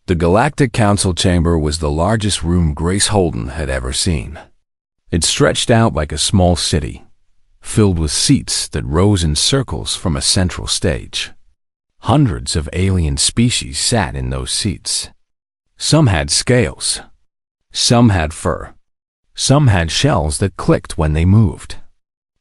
The Galactic Council chamber was the largest room Grace Holden had ever seen. It stretched out like a small city, filled with seats that rose in circles from a central stage. Hundreds of alien species sat in those seats. Some had scales. Some had fur. Some had shells that clicked when they moved.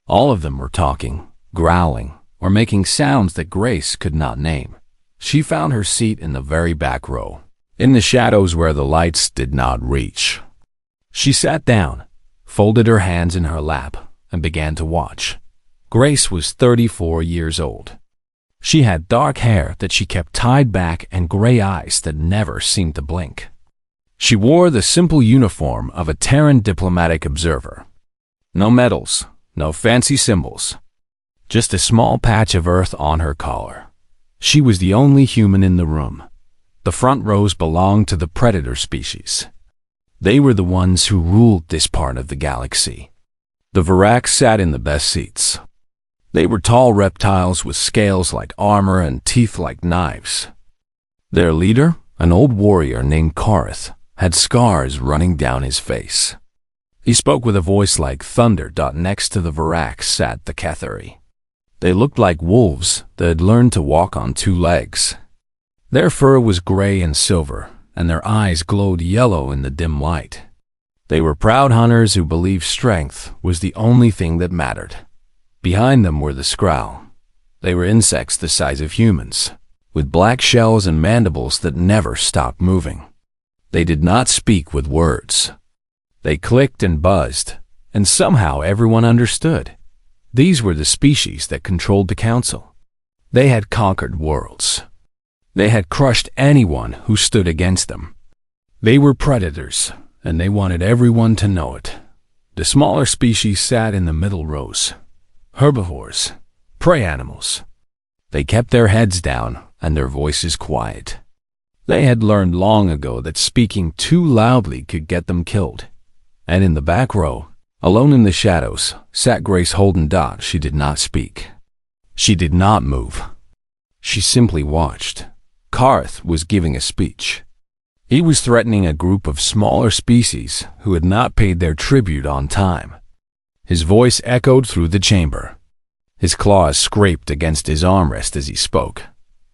All of them were talking, growling, or making sounds that Grace could not name. She found her seat in the very back row, in the shadows where the lights did not reach. She sat down, folded her hands in her lap, and began to watch. Grace was 34 years old. She had dark hair that she kept tied back and gray eyes that never seemed to blink. She wore the simple uniform of a Terran diplomatic observer. No medals, no fancy symbols, just a small patch of earth on her collar. She was the only human in the room. The front rows belonged to the predator species. They were the ones who ruled this part of the galaxy. The Varaks sat in the best seats. They were tall reptiles with scales like armor and teeth like knives. Their leader, an old warrior named Karth, had scars running down his face. He spoke with a voice like thunder. Next to the Varaks sat the Cathari. They looked like wolves that had learned to walk on two legs. Their fur was gray and silver, and their eyes glowed yellow in the dim light. They were proud hunters who believed strength was the only thing that mattered. Behind them were the Skrull. They were insects the size of humans, with black shells and mandibles that never stopped moving. They did not speak with words. They clicked and buzzed, and somehow everyone understood. These were the species that controlled the council. They had conquered worlds. They had crushed anyone who stood against them. They were predators, and they wanted everyone to know it. The smaller species sat in the middle rows. Herbivores, prey animals. They kept their heads down and their voices quiet. They had learned long ago that speaking too loudly could get them killed. And in the back row, alone in the shadows, sat Grace Holden. She did not speak. She did not move. She simply watched. Karth was giving a speech. He was threatening a group of smaller species who had not paid their tribute on time. His voice echoed through the chamber. His claws scraped against his armrest as he spoke.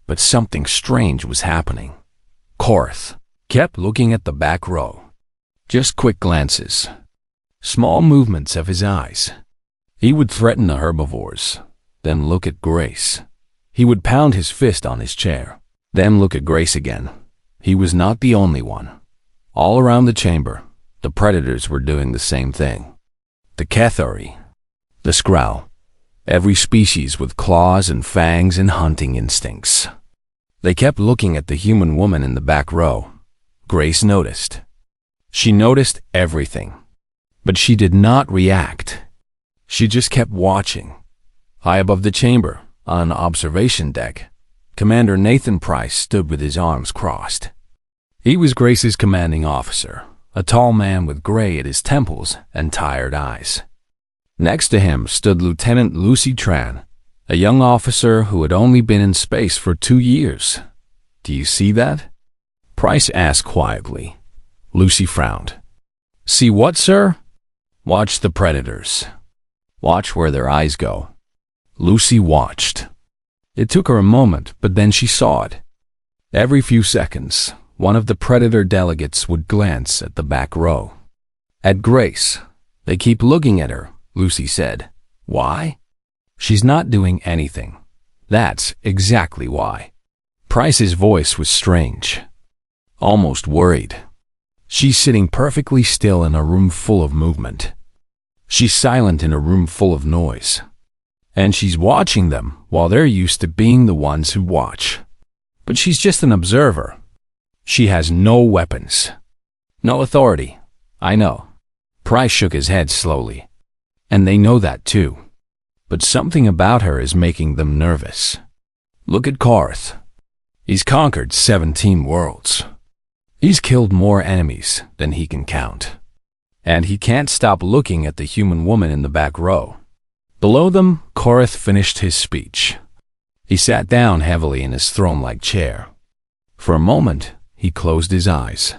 But something strange was happening. Karth kept looking at the back row. Just quick glances. Small movements of his eyes. He would threaten the herbivores, then look at Grace. He would pound his fist on his chair, then look at Grace again. He was not the only one. All around the chamber, the predators were doing the same thing. The Cathari, the Skrull, every species with claws and fangs and hunting instincts. They kept looking at the human woman in the back row. Grace noticed. She noticed everything. But she did not react. She just kept watching. High above the chamber, on an observation deck, Commander Nathan Price stood with his arms crossed. He was Grace's commanding officer, a tall man with gray at his temples and tired eyes. Next to him stood Lieutenant Lucy Tran, a young officer who had only been in space for 2 years. "Do you see that?" Price asked quietly. Lucy frowned. "See what, sir?" "Watch the predators. Watch where their eyes go." Lucy watched. It took her a moment, but then she saw it. Every few seconds, one of the predator delegates would glance at the back row. At Grace. "They keep looking at her," Lucy said. "Why?" "She's not doing anything. That's exactly why." Price's voice was strange, almost worried. "She's sitting perfectly still in a room full of movement. She's silent in a room full of noise. And she's watching them while they're used to being the ones who watch. But she's just an observer. She has no weapons. No authority. I know." Price shook his head slowly. "And they know that too. But something about her is making them nervous. Look at Karth. He's conquered 17 worlds. He's killed more enemies than he can count. And he can't stop looking at the human woman in the back row." Below them, Karth finished his speech. He sat down heavily in his throne-like chair. For a moment, he closed his eyes.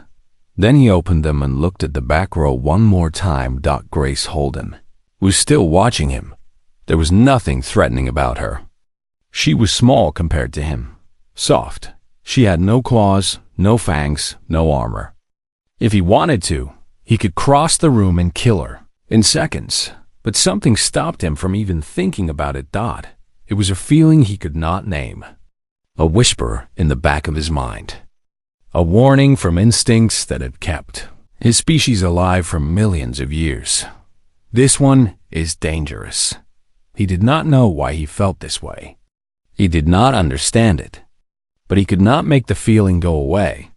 Then he opened them and looked at the back row one more time. Grace Holden was still watching him. There was nothing threatening about her. She was small compared to him, soft. She had no claws, no fangs, no armor. If he wanted to, he could cross the room and kill her in seconds, but something stopped him from even thinking about it. It was a feeling he could not name, a whisper in the back of his mind, a warning from instincts that had kept his species alive for millions of years. This one is dangerous. He did not know why he felt this way. He did not understand it, but he could not make the feeling go away.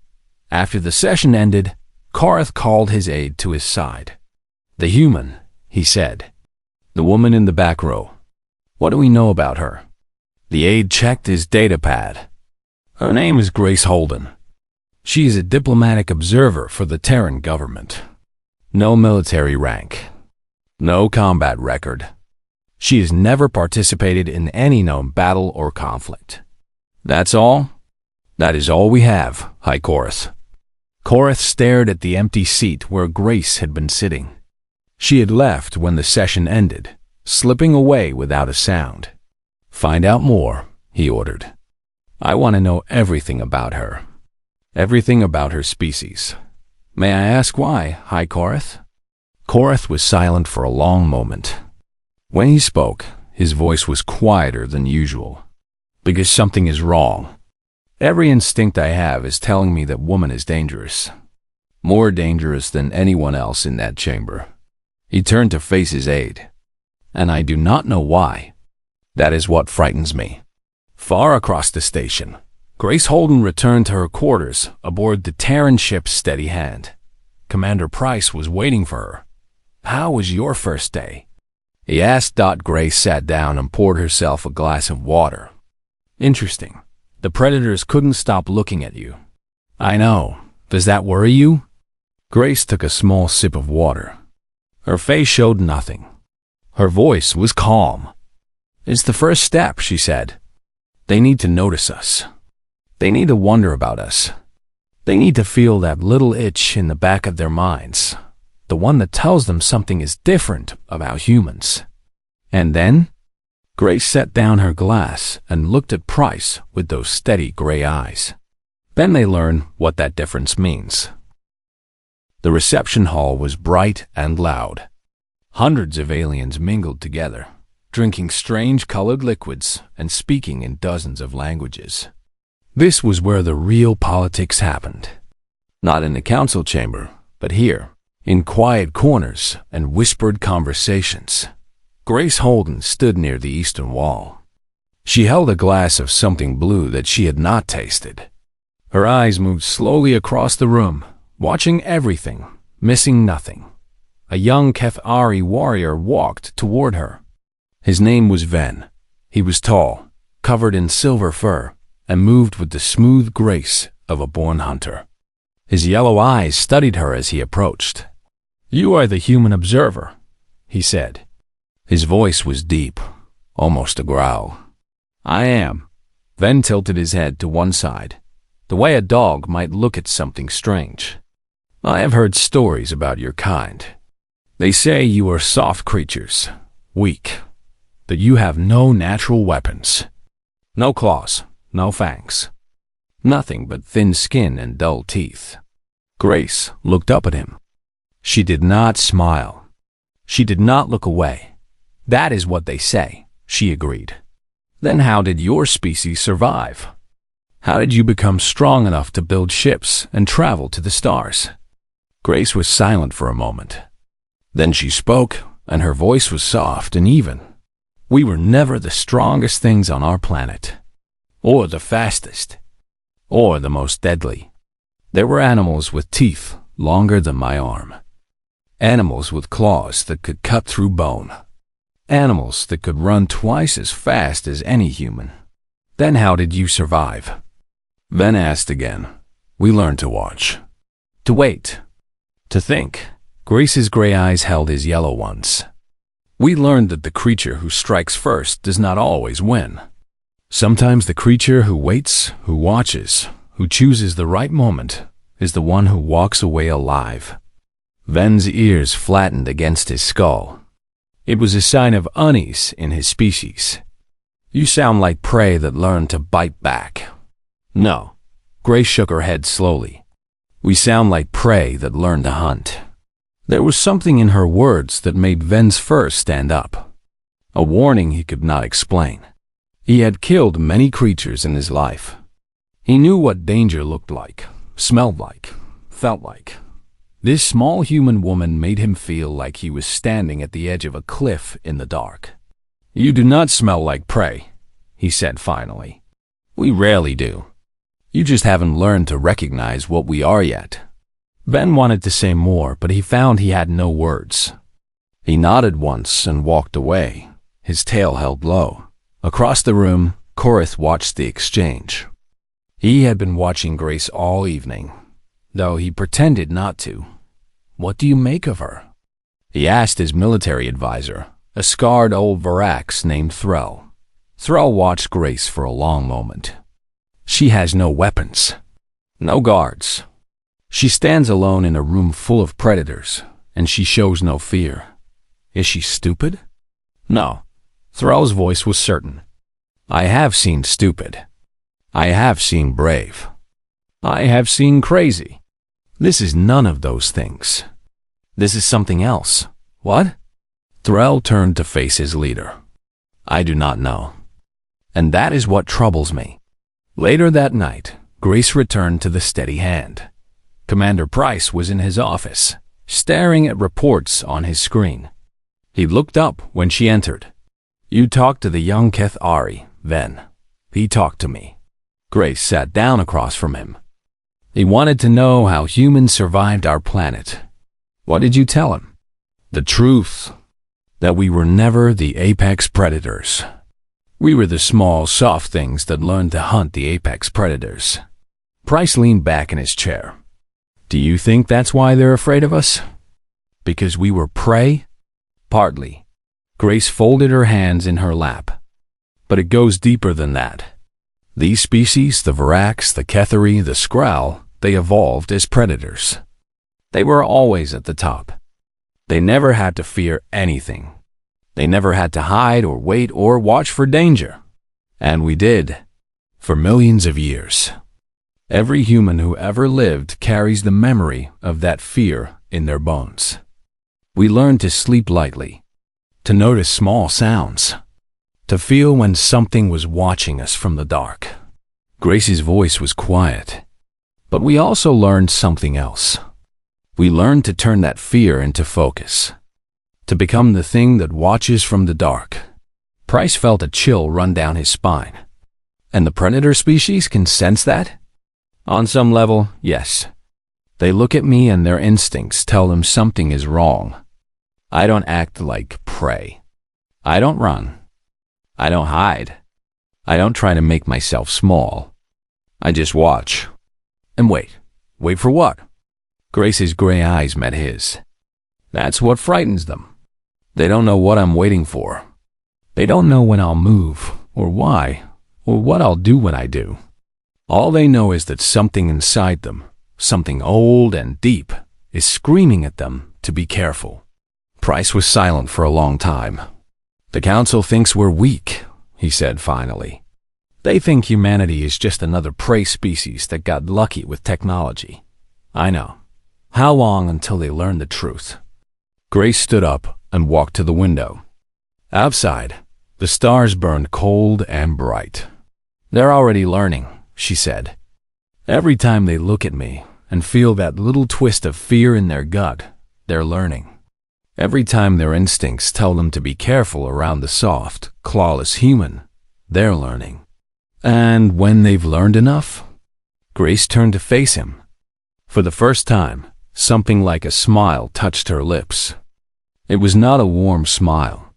After the session ended, Korath called his aide to his side. "The human," he said. "The woman in the back row. What do we know about her?" The aide checked his datapad. "Her name is Grace Holden. She is a diplomatic observer for the Terran government. No military rank. No combat record. She has never participated in any known battle or conflict. That's all? That is all we have, High Korath." Korath stared at the empty seat where Grace had been sitting. She had left when the session ended, slipping away without a sound. "Find out more," he ordered. "I want to know everything about her. Everything about her species. May I ask why, High Korath?" Korath was silent for a long moment. When he spoke, his voice was quieter than usual. "Because something is wrong. Every instinct I have is telling me that woman is dangerous. More dangerous than anyone else in that chamber." He turned to face his aide. "And I do not know why. That is what frightens me." Far across the station, Grace Holden returned to her quarters aboard the Terran ship Steady Hand. Commander Price was waiting for her. "How was your first day?" he asked. Grace sat down and poured herself a glass of water. "Interesting. The predators couldn't stop looking at you." "I know. Does that worry you?" Grace took a small sip of water. Her face showed nothing. Her voice was calm. "It's the first step," she said. "They need to notice us. They need to wonder about us. They need to feel that little itch in the back of their minds, the one that tells them something is different about humans." And then Grace set down her glass and looked at Price with those steady gray eyes. Then they learn what that difference means. The reception hall was bright and loud. Hundreds of aliens mingled together, drinking strange colored liquids and speaking in dozens of languages. This was where the real politics happened. Not in the council chamber, but here, in quiet corners and whispered conversations. Grace Holden stood near the eastern wall. She held a glass of something blue that she had not tasted. Her eyes moved slowly across the room, watching everything, missing nothing. A young HFY warrior walked toward her. His name was Ven. He was tall, covered in silver fur, and moved with the smooth grace of a born hunter. His yellow eyes studied her as he approached. "You are the human observer," he said. His voice was deep, almost a growl. "I am." Ven tilted his head to one side, the way a dog might look at something strange. "I have heard stories about your kind. They say you are soft creatures, weak, that you have no natural weapons. No claws, no fangs. Nothing but thin skin and dull teeth." Grace looked up at him. She did not smile. She did not look away. "That is what they say," she agreed. "Then how did your species survive? How did you become strong enough to build ships and travel to the stars?" Grace was silent for a moment. Then she spoke, and her voice was soft and even. "We were never the strongest things on our planet, or the fastest, or the most deadly. There were animals with teeth longer than my arm. Animals with claws that could cut through bone. Animals that could run twice as fast as any human. Then how did you survive?" Ven asked again. "We learned to watch, to wait, to think." Grace's gray eyes held his yellow ones. "We learned that the creature who strikes first does not always win. Sometimes the creature who waits, who watches, who chooses the right moment is the one who walks away alive. Ven's ears flattened against his skull. It was a sign of unease in his species. You sound like prey that learned to bite back. No. Grace shook her head slowly. We sound like prey that learned to hunt. There was something in her words that made Ven's fur stand up. A warning he could not explain. He had killed many creatures in his life. He knew what danger looked like, smelled like, felt like. This small human woman made him feel like he was standing at the edge of a cliff in the dark. You do not smell like prey, he said finally. We rarely do. You just haven't learned to recognize what we are yet. Ben wanted to say more, but he found he had no words. He nodded once and walked away, his tail held low. Across the room, Korith watched the exchange. He had been watching Grace all evening, though he pretended not to. What do you make of her? He asked his military advisor, a scarred old Varax named Threll. Threll watched Grace for a long moment. She has no weapons, no guards. She stands alone in a room full of predators, and she shows no fear. Is she stupid? No. Threll's voice was certain. I have seen stupid. I have seen brave. I have seen crazy. This is none of those things. This is something else. What? Threll turned to face his leader. I do not know. And that is what troubles me. Later that night, Grace returned to the steady hand. Commander Price was in his office, staring at reports on his screen. He looked up when she entered. You talked to the young Kethari, Ven. He talked to me. Grace sat down across from him. He wanted to know how humans survived our planet. What did you tell him? The truth. That we were never the apex predators. We were the small, soft things that learned to hunt the apex predators. Price leaned back in his chair. Do you think that's why they're afraid of us? Because we were prey? Partly. Grace folded her hands in her lap. But it goes deeper than that. These species, the Varax, the Kethari, the Skrull, they evolved as predators. They were always at the top. They never had to fear anything. They never had to hide or wait or watch for danger. And we did. For millions of years. Every human who ever lived carries the memory of that fear in their bones. We learned to sleep lightly, to notice small sounds, to feel when something was watching us from the dark. Grace's voice was quiet, but we also learned something else. We learned to turn that fear into focus, to become the thing that watches from the dark. Price felt a chill run down his spine. And the predator species can sense that? On some level, yes. They look at me and their instincts tell them something is wrong. I don't act like prey. I don't run. I don't hide. I don't try to make myself small. I just watch. And wait. Wait for what? Grace's gray eyes met his. That's what frightens them. They don't know what I'm waiting for. They don't know when I'll move, or why, or what I'll do when I do. All they know is that something inside them, something old and deep, is screaming at them to be careful. Price was silent for a long time. The Council thinks we're weak, he said finally. They think humanity is just another prey species that got lucky with technology. I know. How long until they learn the truth? Grace stood up and walked to the window. Outside, the stars burned cold and bright. They're already learning, she said. Every time they look at me and feel that little twist of fear in their gut, they're learning. Every time their instincts tell them to be careful around the soft, clawless human, they're learning. And when they've learned enough, Grace turned to face him. For the first time, something like a smile touched her lips. It was not a warm smile.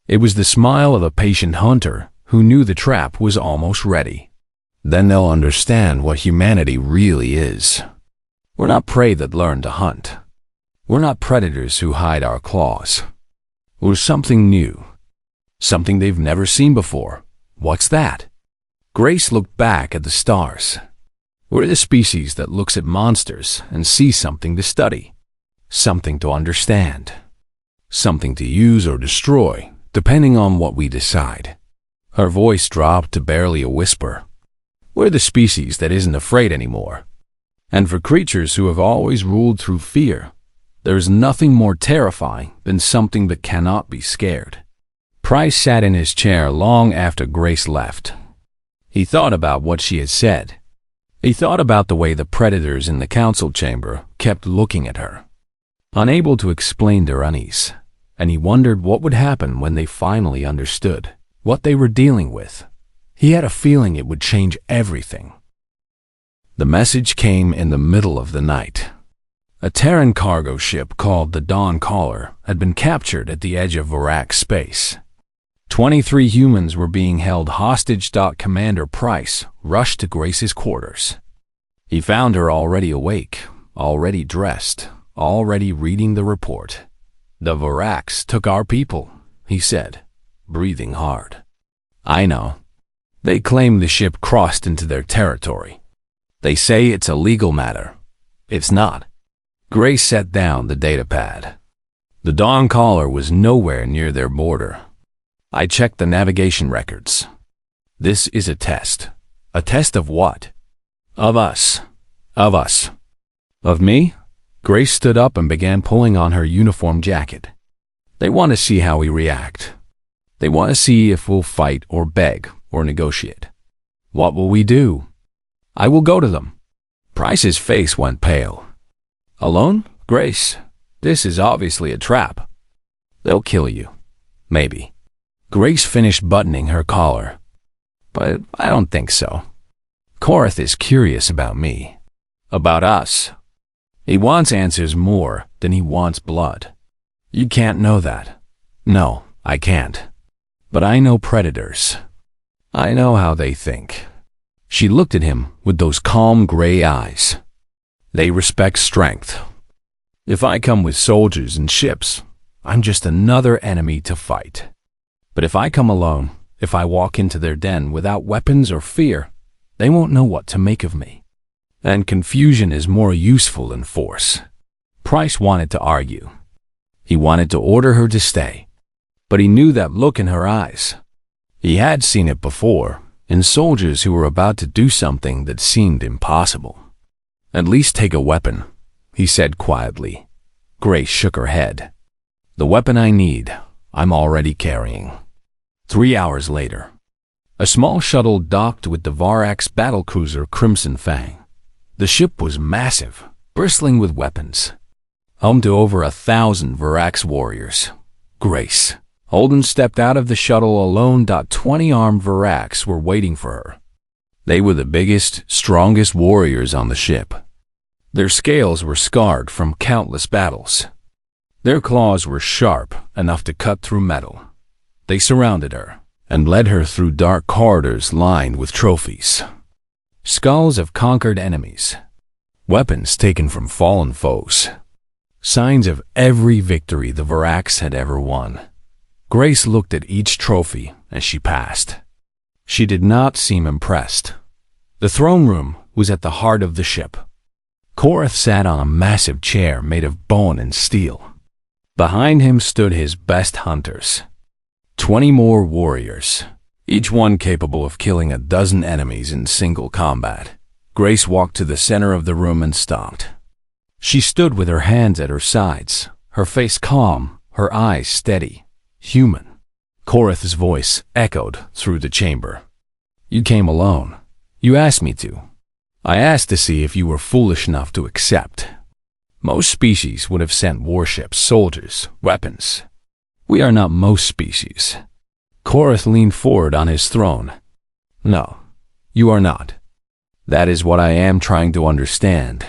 It was the smile of a patient hunter who knew the trap was almost ready. Then they'll understand what humanity really is. We're not prey that learn to hunt. We're not predators who hide our claws. We're something new. Something they've never seen before. What's that? Grace looked back at the stars. We're the species that looks at monsters and sees something to study, something to understand, something to use or destroy, depending on what we decide. Her voice dropped to barely a whisper. We're the species that isn't afraid anymore. And for creatures who have always ruled through fear, there's nothing more terrifying than something that cannot be scared. Price sat in his chair long after Grace left. He thought about what she had said. He thought about the way the predators in the council chamber kept looking at her, unable to explain their unease, and he wondered what would happen when they finally understood what they were dealing with. He had a feeling it would change everything. The message came in the middle of the night. A Terran cargo ship called the Dawn Caller had been captured at the edge of Varax space. 23 humans were being held hostage. Commander Price rushed to Grace's quarters. He found her already awake, already dressed, already reading the report. The Varax took our people, he said, breathing hard. I know. They claim the ship crossed into their territory. They say it's a legal matter. It's not. Grace set down the datapad. The Dawn Caller was nowhere near their border. I checked the navigation records. This is a test. A test of what? Of us. Of us. Of me? Grace stood up and began pulling on her uniform jacket. They want to see how we react. They want to see if we'll fight or beg or negotiate. What will we do? I will go to them. Price's face went pale. Alone? Grace, this is obviously a trap. They'll kill you. Maybe. Grace finished buttoning her collar. But I don't think so. Korath is curious about me. About us. He wants answers more than he wants blood. You can't know that. No, I can't. But I know predators. I know how they think. She looked at him with those calm gray eyes. They respect strength. If I come with soldiers and ships, I'm just another enemy to fight. But if I come alone, if I walk into their den without weapons or fear, they won't know what to make of me. And confusion is more useful than force. Price wanted to argue. He wanted to order her to stay. But he knew that look in her eyes. He had seen it before, in soldiers who were about to do something that seemed impossible. At least take a weapon, he said quietly. Grace shook her head. The weapon I need, I'm already carrying. 3 hours later, a small shuttle docked with the Varax battlecruiser Crimson Fang. The ship was massive, bristling with weapons. Home to over 1,000 Varax warriors. Grace. Holden stepped out of the shuttle alone. 20 armed Varax were waiting for her. They were the biggest, strongest warriors on the ship. Their scales were scarred from countless battles. Their claws were sharp enough to cut through metal. They surrounded her and led her through dark corridors lined with trophies. Skulls of conquered enemies. Weapons taken from fallen foes. Signs of every victory the Varax had ever won. Grace looked at each trophy as she passed. She did not seem impressed. The throne room was at the heart of the ship. Korath sat on a massive chair made of bone and steel. Behind him stood his best hunters. 20 more warriors, each one capable of killing a dozen enemies in single combat. Grace walked to the center of the room and stopped. She stood with her hands at her sides, her face calm, her eyes steady, human. Korath's voice echoed through the chamber. You came alone. You asked me to. I asked to see if you were foolish enough to accept. Most species would have sent warships, soldiers, weapons. We are not most species. Korath leaned forward on his throne. No, you are not. That is what I am trying to understand.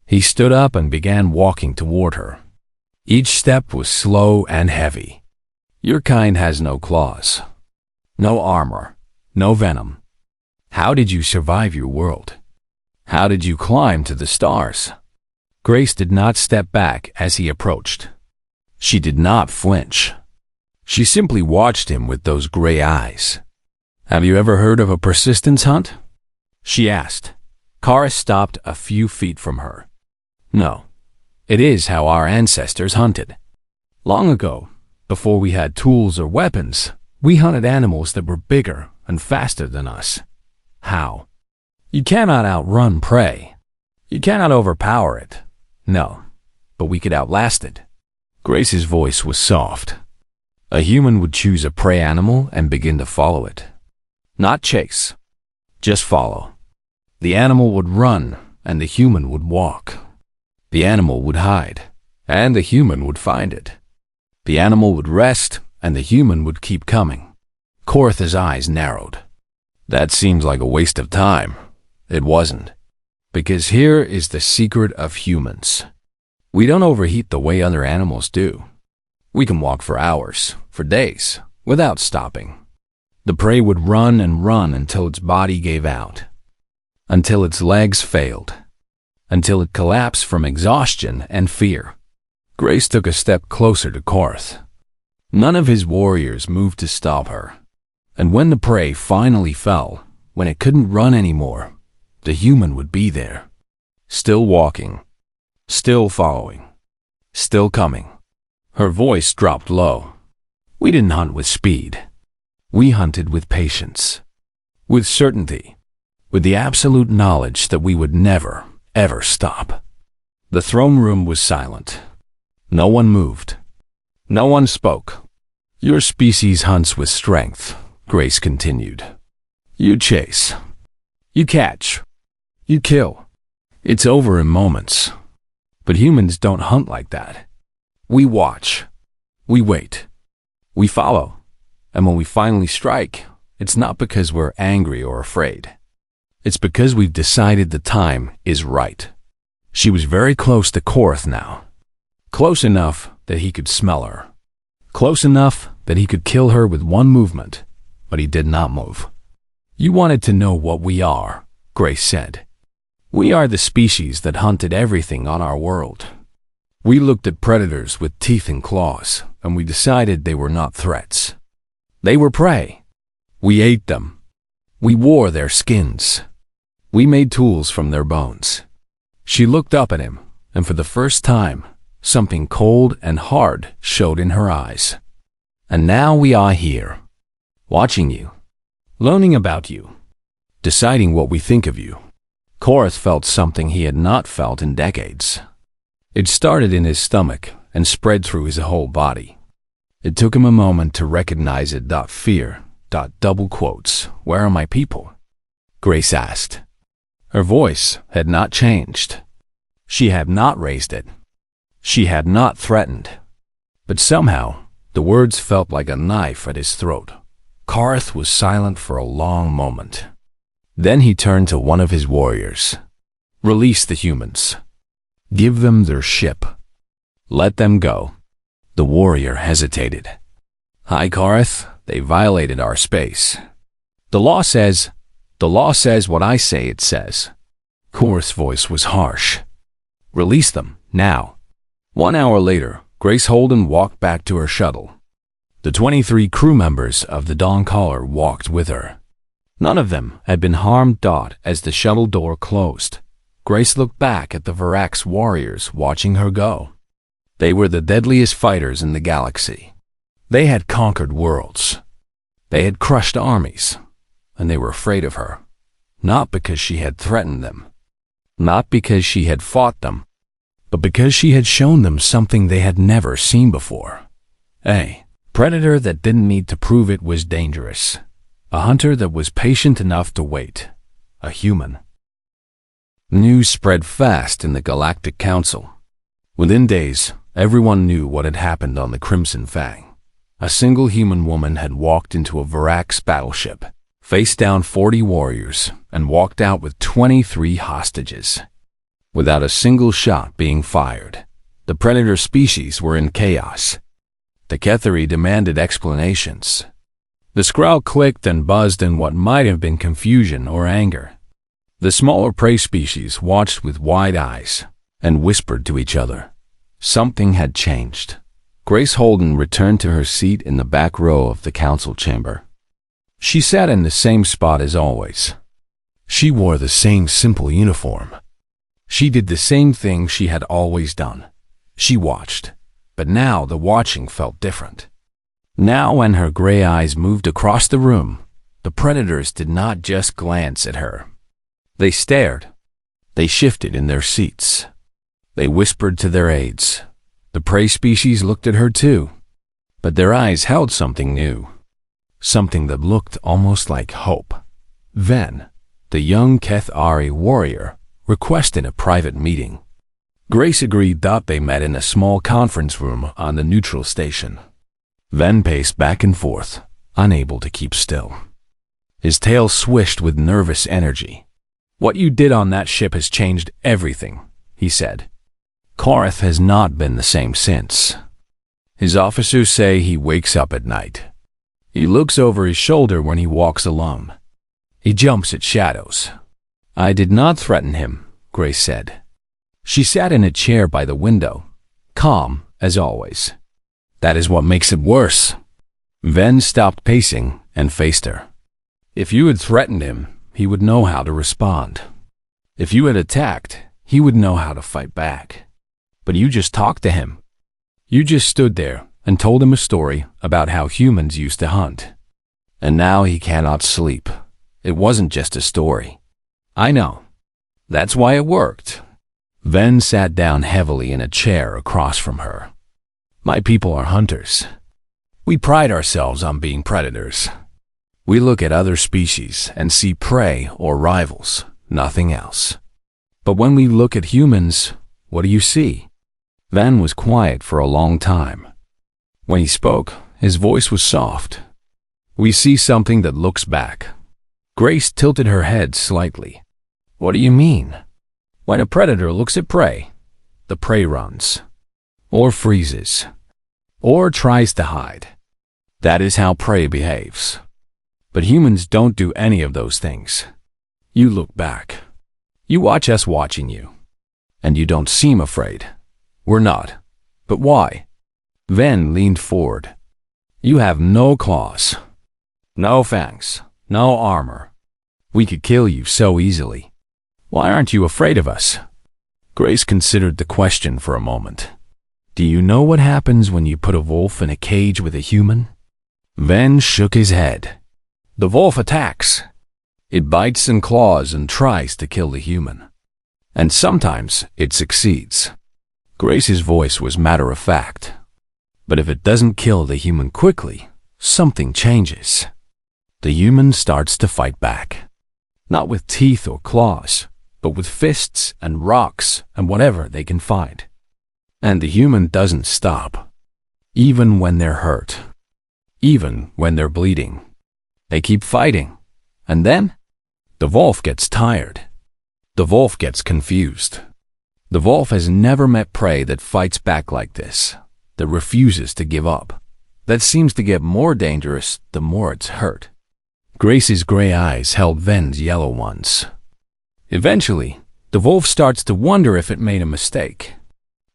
He stood up and began walking toward her. Each step was slow and heavy. Your kind has no claws, no armor, no venom. How did you survive your world? How did you climb to the stars? Grace did not step back as he approached. She did not flinch. She simply watched him with those gray eyes. Have you ever heard of a persistence hunt? She asked. Kara stopped a few feet from her. No, it is how our ancestors hunted. Long ago, before we had tools or weapons, we hunted animals that were bigger and faster than us. How? You cannot outrun prey. You cannot overpower it. No, but we could outlast it. Grace's voice was soft. A human would choose a prey animal and begin to follow it. Not chase. Just follow. The animal would run, and the human would walk. The animal would hide, and the human would find it. The animal would rest, and the human would keep coming. Korth's eyes narrowed. That seems like a waste of time. It wasn't. Because here is the secret of humans. We don't overheat the way other animals do. We can walk for hours, for days, without stopping. The prey would run and run until its body gave out, until its legs failed, until it collapsed from exhaustion and fear. Grace took a step closer to Korth. None of his warriors moved to stop her. And when the prey finally fell, when it couldn't run anymore, the human would be there, still walking, still following, still coming. Her voice dropped low. We didn't hunt with speed. We hunted with patience, with certainty, with the absolute knowledge that we would never, ever stop. The throne room was silent. No one moved. No one spoke. Your species hunts with strength, Grace continued. You chase. You catch. You kill. It's over in moments. But humans don't hunt like that. We watch. We wait. We follow. And when we finally strike, it's not because we're angry or afraid. It's because we've decided the time is right. She was very close to Korth now. Close enough that he could smell her. Close enough that he could kill her with one movement, but he did not move. You wanted to know what we are, Grace said. We are the species that hunted everything on our world. We looked at predators with teeth and claws, and we decided they were not threats. They were prey. We ate them. We wore their skins. We made tools from their bones. She looked up at him, and for the first time, something cold and hard showed in her eyes. And now we are here, watching you, learning about you, deciding what we think of you. Korth felt something he had not felt in decades. It started in his stomach and spread through his whole body. It took him a moment to recognize it. Fear, double quotes, where are my people? Grace asked. Her voice had not changed. She had not raised it. She had not threatened. But somehow, the words felt like a knife at his throat. Korth was silent for a long moment. Then he turned to one of his warriors. Release the humans. Give them their ship. Let them go. The warrior hesitated. Hi, Korth. They violated our space. The law says what I say it says. Korth's voice was harsh. Release them, now. 1 hour later, Grace Holden walked back to her shuttle. The 23 crew members of the Dawncaller walked with her. None of them had been harmed. As the shuttle door closed, Grace looked back at the Varax warriors watching her go. They were the deadliest fighters in the galaxy. They had conquered worlds. They had crushed armies, and they were afraid of her. Not because she had threatened them, not because she had fought them, but because she had shown them something they had never seen before. A predator that didn't need to prove it was dangerous. A hunter that was patient enough to wait. A human. News spread fast in the Galactic Council. Within days, everyone knew what had happened on the Crimson Fang. A single human woman had walked into a Varax battleship, faced down 40 warriors, and walked out with 23 hostages. Without a single shot being fired, the predator species were in chaos. The Ketheri demanded explanations. The Skrull clicked and buzzed in what might have been confusion or anger. The smaller prey species watched with wide eyes and whispered to each other. Something had changed. Grace Holden returned to her seat in the back row of the council chamber. She sat in the same spot as always. She wore the same simple uniform. She did the same thing she had always done. She watched, but now the watching felt different. Now when her gray eyes moved across the room, the predators did not just glance at her. They stared. They shifted in their seats. They whispered to their aides. The prey species looked at her too, but their eyes held something new, something that looked almost like hope. Then, the young HFY warrior requested a private meeting. Grace agreed that they met in a small conference room on the neutral station. Ven paced back and forth, unable to keep still. His tail swished with nervous energy. "What you did on that ship has changed everything," he said. "Korath has not been the same since. His officers say he wakes up at night. He looks over his shoulder when he walks alone. He jumps at shadows." "I did not threaten him," Grace said. She sat in a chair by the window, calm as always. "That is what makes it worse." Ven stopped pacing and faced her. "If you had threatened him, he would know how to respond. If you had attacked, he would know how to fight back. But you just talked to him. You just stood there and told him a story about how humans used to hunt. And now he cannot sleep. It wasn't just a story." "I know. That's why it worked." Ven sat down heavily in a chair across from her. "My people are hunters. We pride ourselves on being predators. We look at other species and see prey or rivals, nothing else. But when we look at humans, what do you see?" Ven was quiet for a long time. When he spoke, his voice was soft. "We see something that looks back." Grace tilted her head slightly. "What do you mean?" "When a predator looks at prey, the prey runs, or freezes, or tries to hide. That is how prey behaves. But humans don't do any of those things. You look back. You watch us watching you. And you don't seem afraid. We're not. But why?" Ven leaned forward. "You have no claws, no fangs, no armor. We could kill you so easily. Why aren't you afraid of us?" Grace considered the question for a moment. "Do you know what happens when you put a wolf in a cage with a human?" Ven shook his head. "The wolf attacks. It bites and claws and tries to kill the human. And sometimes it succeeds." Grace's voice was matter-of-fact. "But if it doesn't kill the human quickly, something changes. The human starts to fight back. Not with teeth or claws, but with fists and rocks and whatever they can find. And the human doesn't stop. Even when they're hurt. Even when they're bleeding. They keep fighting. And then, the wolf gets tired. The wolf gets confused. The wolf has never met prey that fights back like this, that refuses to give up, that seems to get more dangerous the more it's hurt." Grace's gray eyes held Ven's yellow ones. "Eventually, the wolf starts to wonder if it made a mistake.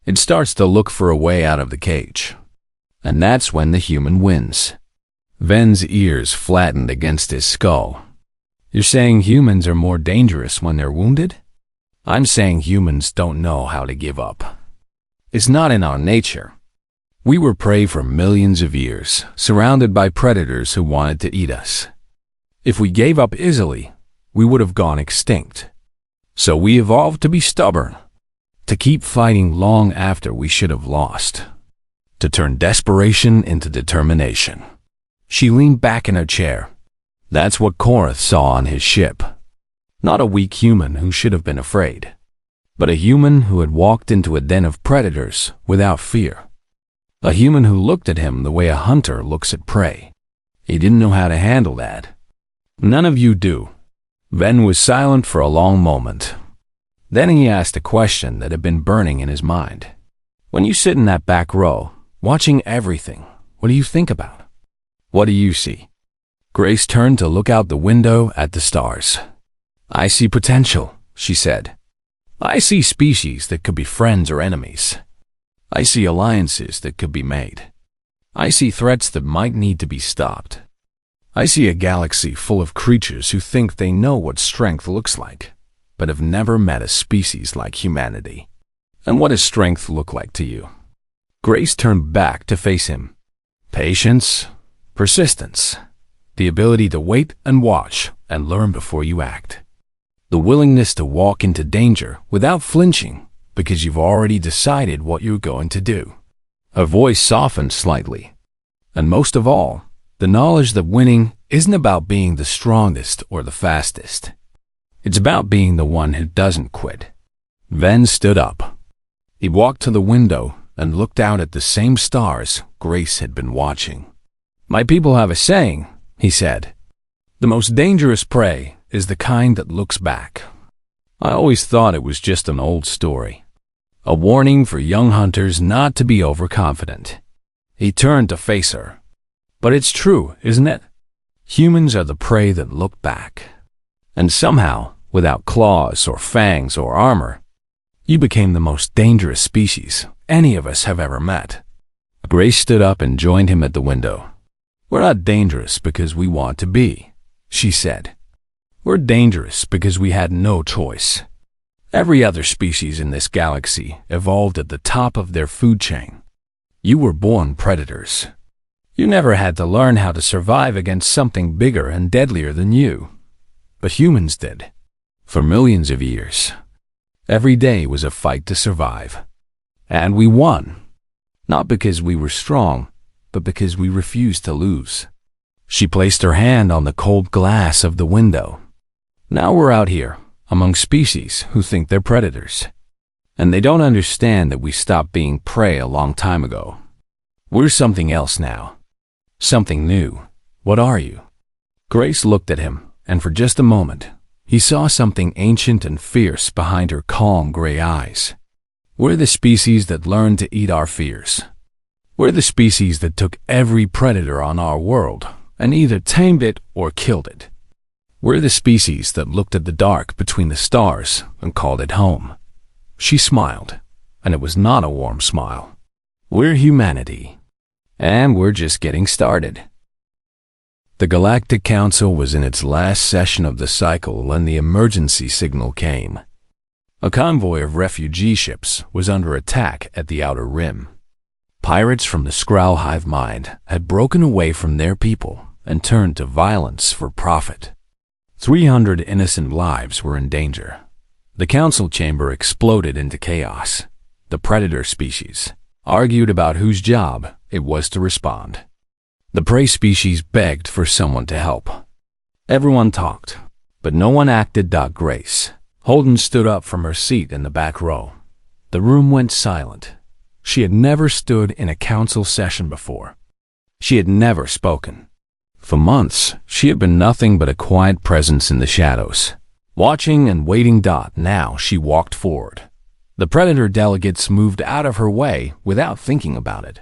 It starts to look for a way out of the cage. And that's when the human wins." Ven's ears flattened against his skull. "You're saying humans are more dangerous when they're wounded?" "I'm saying humans don't know how to give up. It's not in our nature. We were prey for millions of years, surrounded by predators who wanted to eat us. If we gave up easily, we would have gone extinct. So we evolved to be stubborn, to keep fighting long after we should have lost, to turn desperation into determination." She leaned back in her chair. "That's what Korath saw on his ship. Not a weak human who should have been afraid, but a human who had walked into a den of predators without fear. A human who looked at him the way a hunter looks at prey. He didn't know how to handle that. None of you do." Ven was silent for a long moment. Then he asked a question that had been burning in his mind. "When you sit in that back row, watching everything, what do you think about? What do you see?" Grace turned to look out the window at the stars. "I see potential," she said. "I see species that could be friends or enemies. I see alliances that could be made. I see threats that might need to be stopped. I see a galaxy full of creatures who think they know what strength looks like, but have never met a species like humanity. And what does strength look like to you? Grace turned back to face him. Patience, persistence, the ability to wait and watch and learn before you act. The willingness to walk into danger without flinching because you've already decided what you're going to do. Her voice softened slightly. And most of all, the knowledge that winning isn't about being the strongest or the fastest. It's about being the one who doesn't quit. Ven stood up. He walked to the window and looked out at the same stars Grace had been watching. My people have a saying, he said. The most dangerous prey is the kind that looks back. I always thought it was just an old story. A warning for young hunters not to be overconfident. He turned to face her. But it's true, isn't it? Humans are the prey that look back. And somehow, without claws or fangs or armor, you became the most dangerous species any of us have ever met. Grace stood up and joined him at the window. We're not dangerous because we want to be, she said. We're dangerous because we had no choice. Every other species in this galaxy evolved at the top of their food chain. You were born predators. You never had to learn how to survive against something bigger and deadlier than you. But humans did. For millions of years. Every day was a fight to survive. And we won. Not because we were strong, but because we refused to lose. She placed her hand on the cold glass of the window. Now we're out here, among species who think they're predators. And they don't understand that we stopped being prey a long time ago. We're something else now. Something new. What are you? Grace looked at him, and for just a moment, he saw something ancient and fierce behind her calm gray eyes. We're the species that learned to eat our fears. We're the species that took every predator on our world and either tamed it or killed it. We're the species that looked at the dark between the stars and called it home. She smiled, and it was not a warm smile. We're humanity, and we're just getting started. The Galactic Council was in its last session of the cycle when the emergency signal came. A convoy of refugee ships was under attack at the Outer Rim. Pirates from the Skrull hive mind had broken away from their people and turned to violence for profit. 300 innocent lives were in danger. The council chamber exploded into chaos. The predator species argued about whose job it was to respond. The prey species begged for someone to help. Everyone talked, but no one acted. Grace Holden stood up from her seat in the back row. The room went silent. She had never stood in a council session before. She had never spoken. For months, she had been nothing but a quiet presence in the shadows, watching and waiting. Now she walked forward. The predator delegates moved out of her way without thinking about it.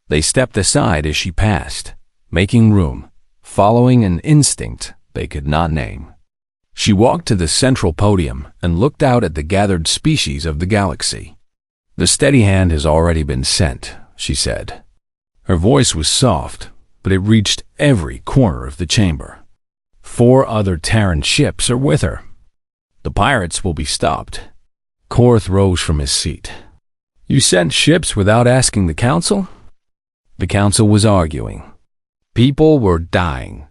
They stepped aside as she passed, making room, following an instinct they could not name. She walked to the central podium and looked out at the gathered species of the galaxy. The steady hand has already been sent, she said. Her voice was soft, but it reached every corner of the chamber. 4 other Terran ships are with her. The pirates will be stopped. Korth rose from his seat. You sent ships without asking the council? The council was arguing. People were dying.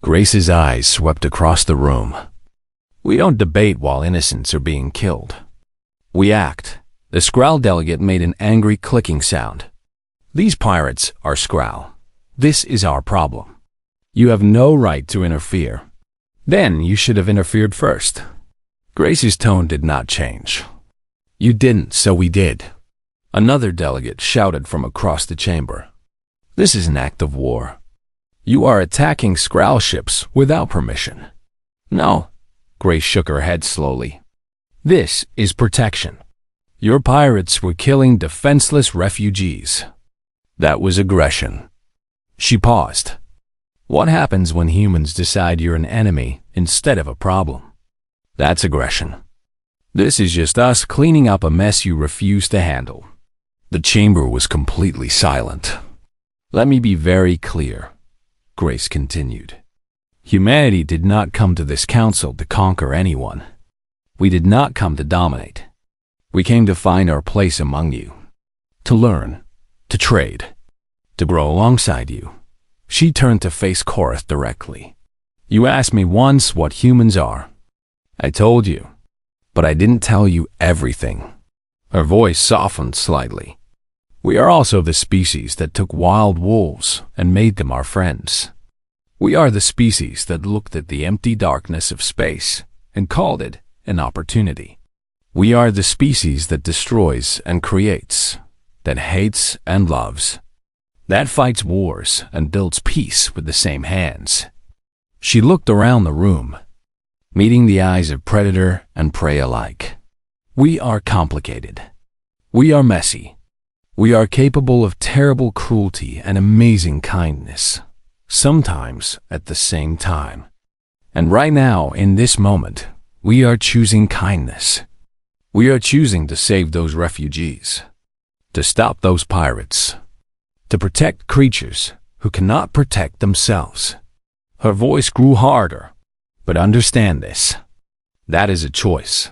Grace's eyes swept across the room. We don't debate while innocents are being killed. We act. The Skrull delegate made an angry clicking sound. These pirates are Skrull. This is our problem. You have no right to interfere. Then you should have interfered first. Grace's tone did not change. You didn't, so we did. Another delegate shouted from across the chamber. This is an act of war. You are attacking Skrull ships without permission. No. Grace shook her head slowly. This is protection. Your pirates were killing defenseless refugees. That was aggression. She paused. What happens when humans decide you're an enemy instead of a problem? That's aggression. This is just us cleaning up a mess you refuse to handle. The chamber was completely silent. Let me be very clear, Grace continued. Humanity did not come to this council to conquer anyone. We did not come to dominate. We came to find our place among you, to learn, to trade, to grow alongside you. She turned to face Korath directly. You asked me once what humans are. I told you, but I didn't tell you everything. Her voice softened slightly. We are also the species that took wild wolves and made them our friends. We are the species that looked at the empty darkness of space and called it an opportunity. We are the species that destroys and creates, that hates and loves, that fights wars and builds peace with the same hands. She looked around the room, meeting the eyes of predator and prey alike. We are complicated. We are messy. We are capable of terrible cruelty and amazing kindness, sometimes at the same time. And right now, in this moment, we are choosing kindness. We are choosing to save those refugees, to stop those pirates, to protect creatures who cannot protect themselves. Her voice grew harder, but understand this. That is a choice.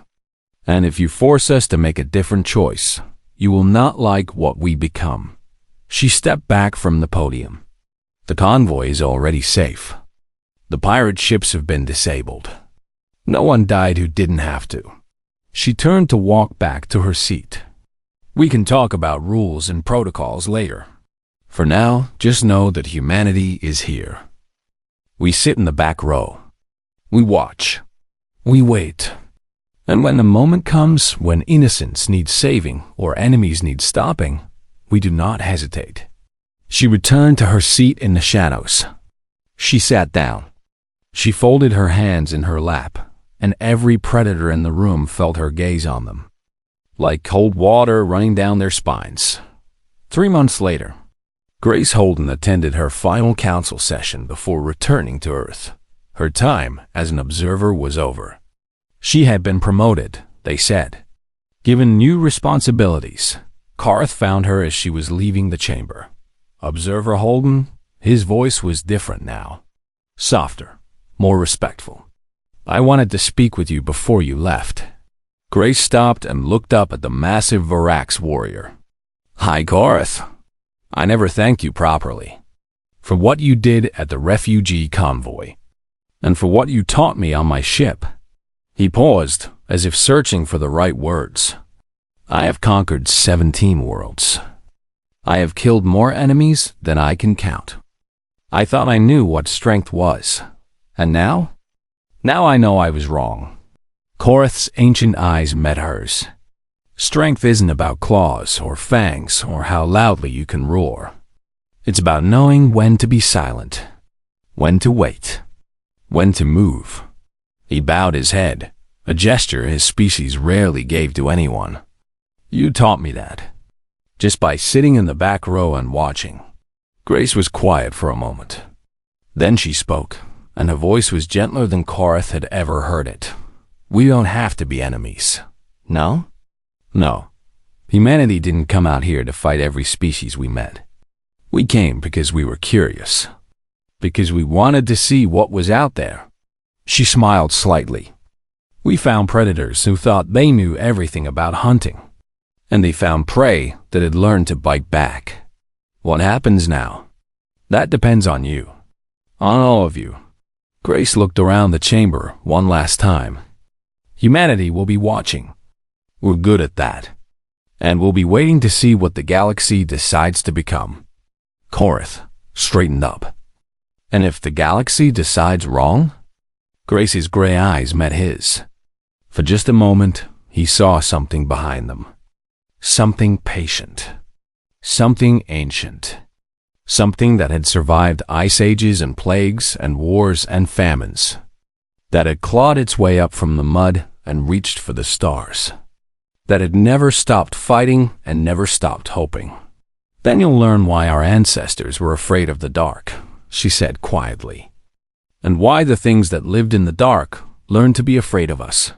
And if you force us to make a different choice, you will not like what we become. She stepped back from the podium. The convoy is already safe. The pirate ships have been disabled. No one died who didn't have to. She turned to walk back to her seat. We can talk about rules and protocols later. For now, just know that humanity is here. We sit in the back row. We watch. We wait. And when the moment comes when innocence needs saving or enemies need stopping, we do not hesitate. She returned to her seat in the shadows. She sat down. She folded her hands in her lap, and every predator in the room felt her gaze on them, like cold water running down their spines. 3 months later, Grace Holden attended her final council session before returning to Earth. Her time as an observer was over. She had been promoted, they said. Given new responsibilities, Korath found her as she was leaving the chamber. Observer Holden, his voice was different now. Softer, more respectful. I wanted to speak with you before you left. Grace stopped and looked up at the massive Varax warrior. Hi, Korath. I never thanked you properly. For what you did at the refugee convoy, and for what you taught me on my ship. He paused, as if searching for the right words. I have conquered 17 worlds. I have killed more enemies than I can count. I thought I knew what strength was. And now? Now I know I was wrong. Korath's ancient eyes met hers. Strength isn't about claws or fangs or how loudly you can roar. It's about knowing when to be silent, when to wait, when to move. He bowed his head, a gesture his species rarely gave to anyone. You taught me that, just by sitting in the back row and watching. Grace was quiet for a moment. Then she spoke, and her voice was gentler than Korath had ever heard it. We don't have to be enemies. No? No. Humanity didn't come out here to fight every species we met. We came because we were curious, because we wanted to see what was out there. She smiled slightly. We found predators who thought they knew everything about hunting, and they found prey that had learned to bite back. What happens now? That depends on you, on all of you. Grace looked around the chamber one last time. Humanity will be watching. We're good at that. And we'll be waiting to see what the galaxy decides to become. Korath straightened up. And if the galaxy decides wrong? Grace's gray eyes met his. For just a moment, he saw something behind them. Something patient. Something ancient. Something that had survived ice ages and plagues and wars and famines. That had clawed its way up from the mud and reached for the stars. That had never stopped fighting and never stopped hoping. Then you'll learn why our ancestors were afraid of the dark, she said quietly. And why the things that lived in the dark learned to be afraid of us.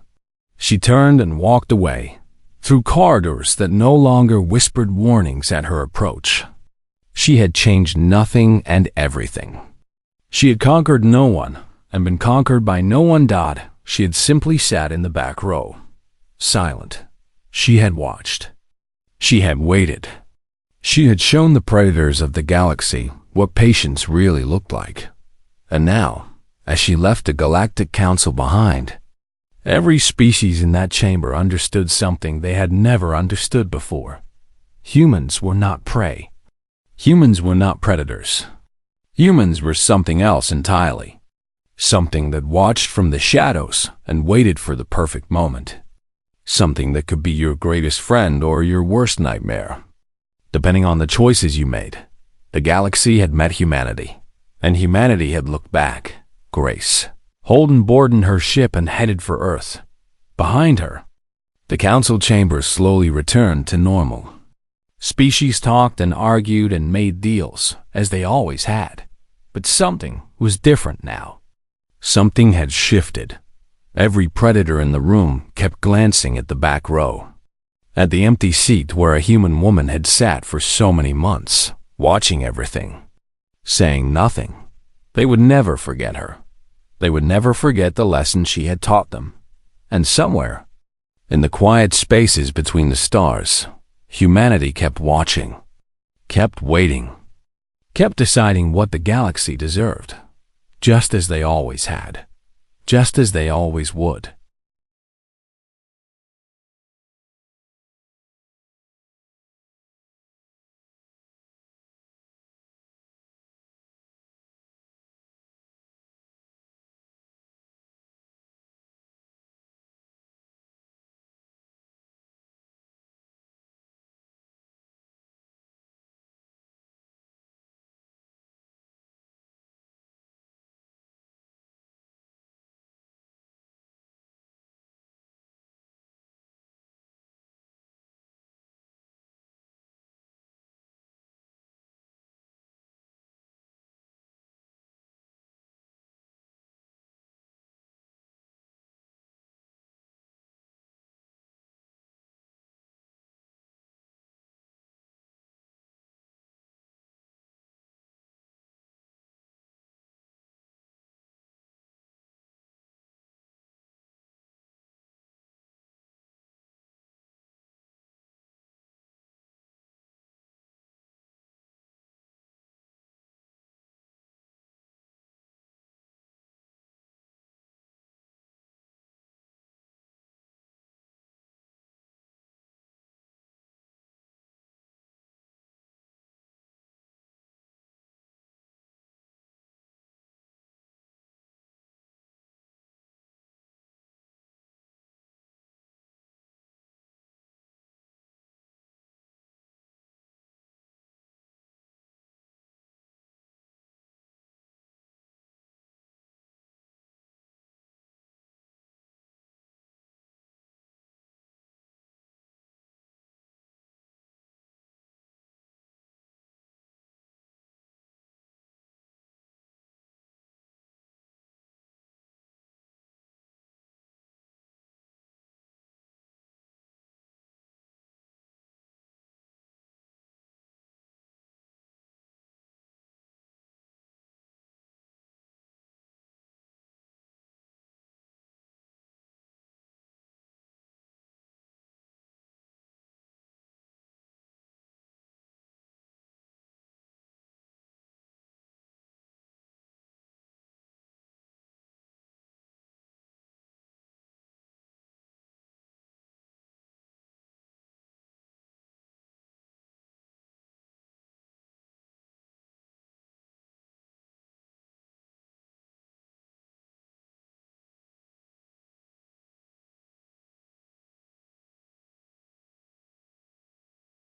She turned and walked away, through corridors that no longer whispered warnings at her approach. She had changed nothing and everything. She had conquered no one, and been conquered by no one. She had simply sat in the back row, silent. She had watched. She had waited. She had shown the predators of the galaxy what patience really looked like. And now, as she left the Galactic Council behind, every species in that chamber understood something they had never understood before. Humans were not prey. Humans were not predators. Humans were something else entirely. Something that watched from the shadows and waited for the perfect moment. Something that could be your greatest friend or your worst nightmare. Depending on the choices you made, the galaxy had met humanity, and humanity had looked back. Grace Holden boarded her ship and headed for Earth. Behind her, the council chambers slowly returned to normal. Species talked and argued and made deals, as they always had. But something was different now. Something had shifted. Every predator in the room kept glancing at the back row, at the empty seat where a human woman had sat for so many months, watching everything, saying nothing. They would never forget her. They would never forget the lesson she had taught them. And somewhere, in the quiet spaces between the stars, humanity kept watching, kept waiting, kept deciding what the galaxy deserved, just as they always had, just as they always would.